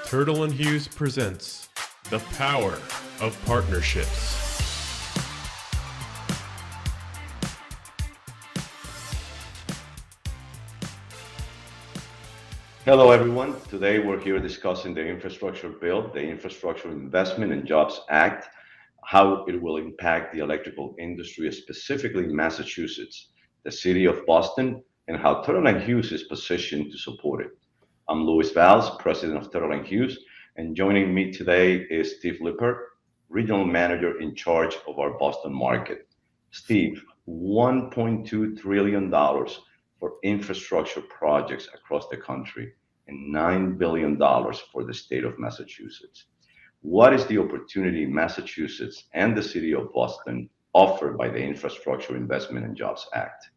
Turtle Hughes presents The Power of Partnerships. Hello, everyone. Today we're here discussing the infrastructure bill, the Infrastructure Investment and Jobs Act, how it will impact the electrical industry, specifically in Massachusetts, the city of Boston, and how Turtle Hughes is positioned to support it. I'm Louis Valls, president of Turtle Hughes, and joining me today is Steve Lippert, regional manager in charge of our Boston market. Steve, $1.2 trillion for infrastructure projects across the country and $9 billion for the state of Massachusetts. What is the opportunity Massachusetts and the city of Boston offered by the Infrastructure Investment and Jobs Act?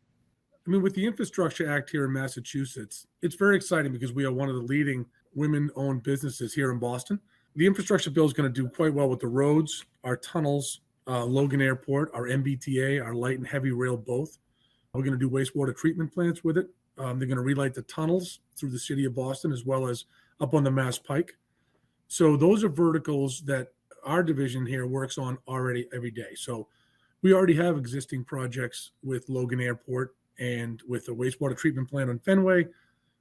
With the Infrastructure Act here in Massachusetts, it's very exciting because we are one of the leading women-owned businesses here in Boston. The infrastructure bill is going to do quite well with the roads, our tunnels, Logan Airport, our MBTA, our light and heavy rail both. We're going to do wastewater treatment plants with it. They're going to relight the tunnels through the city of Boston as well as up on the Mass Pike. So those are verticals that our division here works on already every day. So we already have existing projects with Logan Airport and with the wastewater treatment plant on Fenway.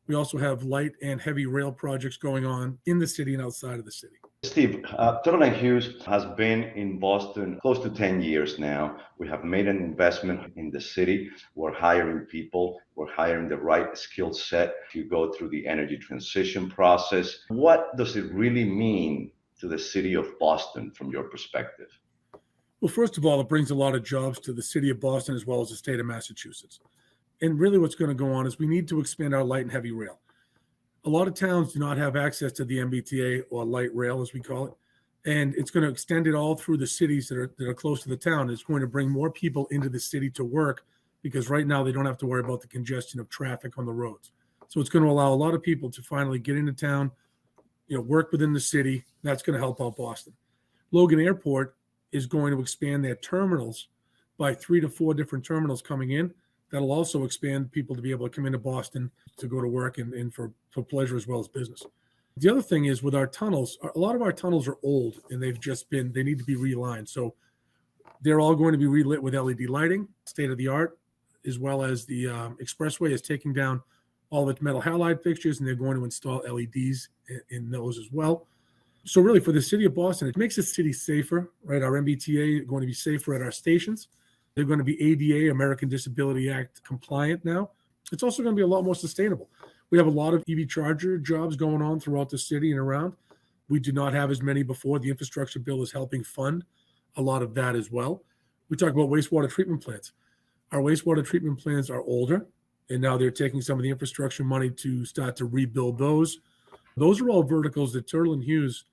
We also have light and heavy rail projects going on in the city and outside of the city. Steve, Turtle Hughes has been in Boston close to 10 years now. We have made an investment in the city. We're hiring people. We're hiring the right skill set to go through the energy transition process. What does it really mean to the city of Boston from your perspective? Well, first of all, it brings a lot of jobs to the city of Boston as well as the state of Massachusetts. And really what's going to go on is we need to expand our light and heavy rail. A lot of towns do not have access to the MBTA or light rail, as we call it. And it's going to extend it all through the cities that are close to the town. It's going to bring more people into the city to work because right now they don't have to worry about the congestion of traffic on the roads. So it's going to allow a lot of people to finally get into town, work within the city. That's going to help out Boston. Logan Airport is going to expand their terminals by 3 to 4 different terminals coming in. That'll also expand people to be able to come into Boston to go to work and for pleasure as well as business. The other thing is with our tunnels, a lot of our tunnels are old and they need to be realigned. So they're all going to be relit with LED lighting, state of the art, as well as the expressway is taking down all of its metal halide fixtures and they're going to install LEDs in those as well. So really for the city of Boston, it makes the city safer, right? Our MBTA are going to be safer at our stations. They're going to be ADA, American Disability Act compliant now. It's also going to be a lot more sustainable. We have a lot of EV charger jobs going on throughout the city and around. We do not have as many before. The infrastructure bill is helping fund a lot of that as well. We talk about wastewater treatment plants. Our wastewater treatment plants are older, and now they're taking some of the infrastructure money to start to rebuild those. Those are all verticals that Turtle Hughes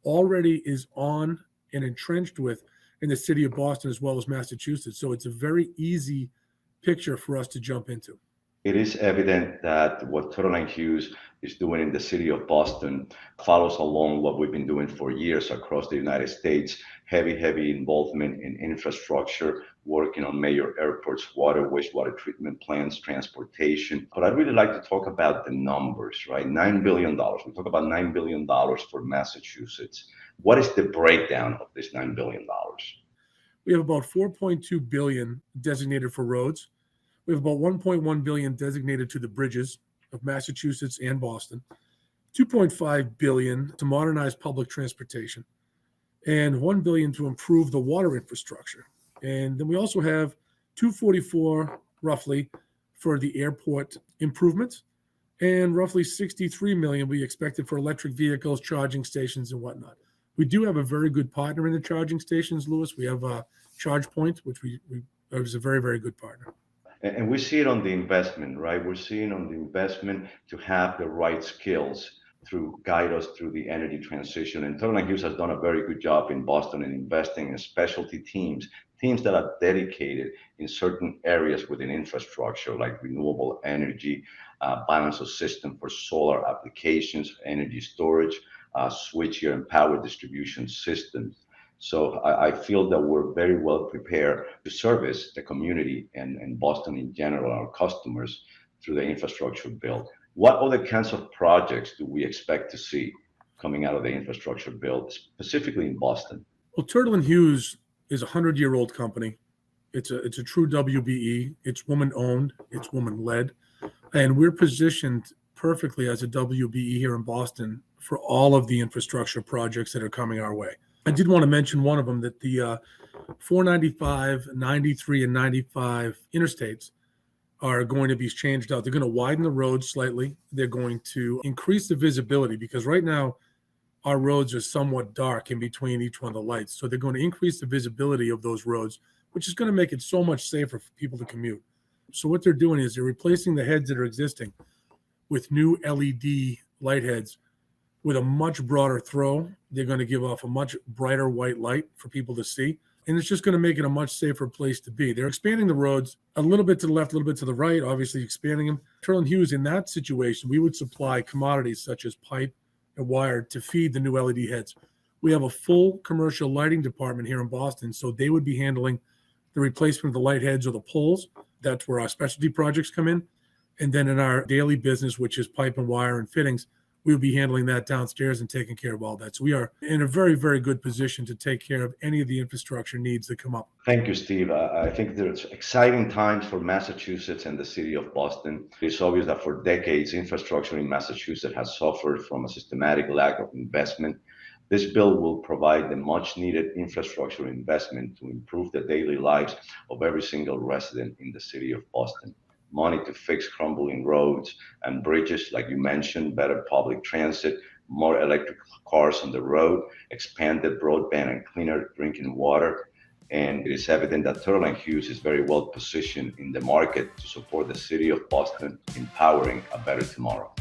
already is on and entrenched with in the city of Boston as well as Massachusetts. So it's a very easy picture for us to jump into. It is evident that what Turtle Hughes is doing in the city of Boston follows along what we've been doing for years across the United States. Heavy involvement in infrastructure, working on major airports, water, wastewater treatment plants, transportation. But I'd really like to talk about the numbers, right? $9 billion. We talk about $9 billion for Massachusetts. What is the breakdown of this $9 billion? We have about $4.2 billion designated for roads. We have about $1.1 billion designated to the bridges of Massachusetts and Boston, $2.5 billion to modernize public transportation, and $1 billion to improve the water infrastructure. And then we also have $244 roughly for the airport improvements, and roughly $63 million we expected for electric vehicles, charging stations, and whatnot. We do have a very good partner in the charging stations, Louis. We have ChargePoint, which is a very, very good partner. And we see it on the investment, right? We're seeing on the investment to have the right skills to guide us through the energy transition. And Turtle Hughes has done a very good job in Boston in investing in specialty teams that are dedicated in certain areas within infrastructure, like renewable energy, balance of system for solar applications, energy storage, switchgear and power distribution systems. So I feel that we're very well prepared to service the community and Boston in general, our customers, through the infrastructure bill. What other kinds of projects do we expect to see coming out of the infrastructure bill, specifically in Boston? Well, Turtle Hughes is a 100-year-old company. It's a true WBE. It's woman owned. It's woman led, and we're positioned perfectly as a WBE here in Boston for all of the infrastructure projects that are coming our way. I did want to mention one of them, that the 495, 93, and 95 interstates are going to be changed out. They're going to widen the roads slightly. They're going to increase the visibility, because right now our roads are somewhat dark in between each one of the lights. So they're going to increase the visibility of those roads, which is going to make it so much safer for people to commute. So what they're doing is they're replacing the heads that are existing with new LED light heads with a much broader throw. They're going to give off a much brighter white light for people to see. And it's just going to make it a much safer place to be. They're expanding the roads a little bit to the left, a little bit to the right, obviously expanding them. Turtle Hughes, in that situation, we would supply commodities such as pipe and wire to feed the new LED heads. We have a full commercial lighting department here in Boston, so they would be handling the replacement of the light heads or the poles. That's where our specialty projects come in. And then in our daily business, which is pipe and wire and fittings, we'll be handling that downstairs and taking care of all that. So we are in a very, very good position to take care of any of the infrastructure needs that come up. Thank you, Steve. I think there's exciting times for Massachusetts and the city of Boston. It's obvious that for decades, infrastructure in Massachusetts has suffered from a systematic lack of investment. This bill will provide the much needed infrastructure investment to improve the daily lives of every single resident in the city of Boston. Money to fix crumbling roads and bridges, like you mentioned, better public transit, more electric cars on the road, expanded broadband and cleaner drinking water. And it is evident that Turtle Hughes is very well positioned in the market to support the city of Boston, empowering a better tomorrow.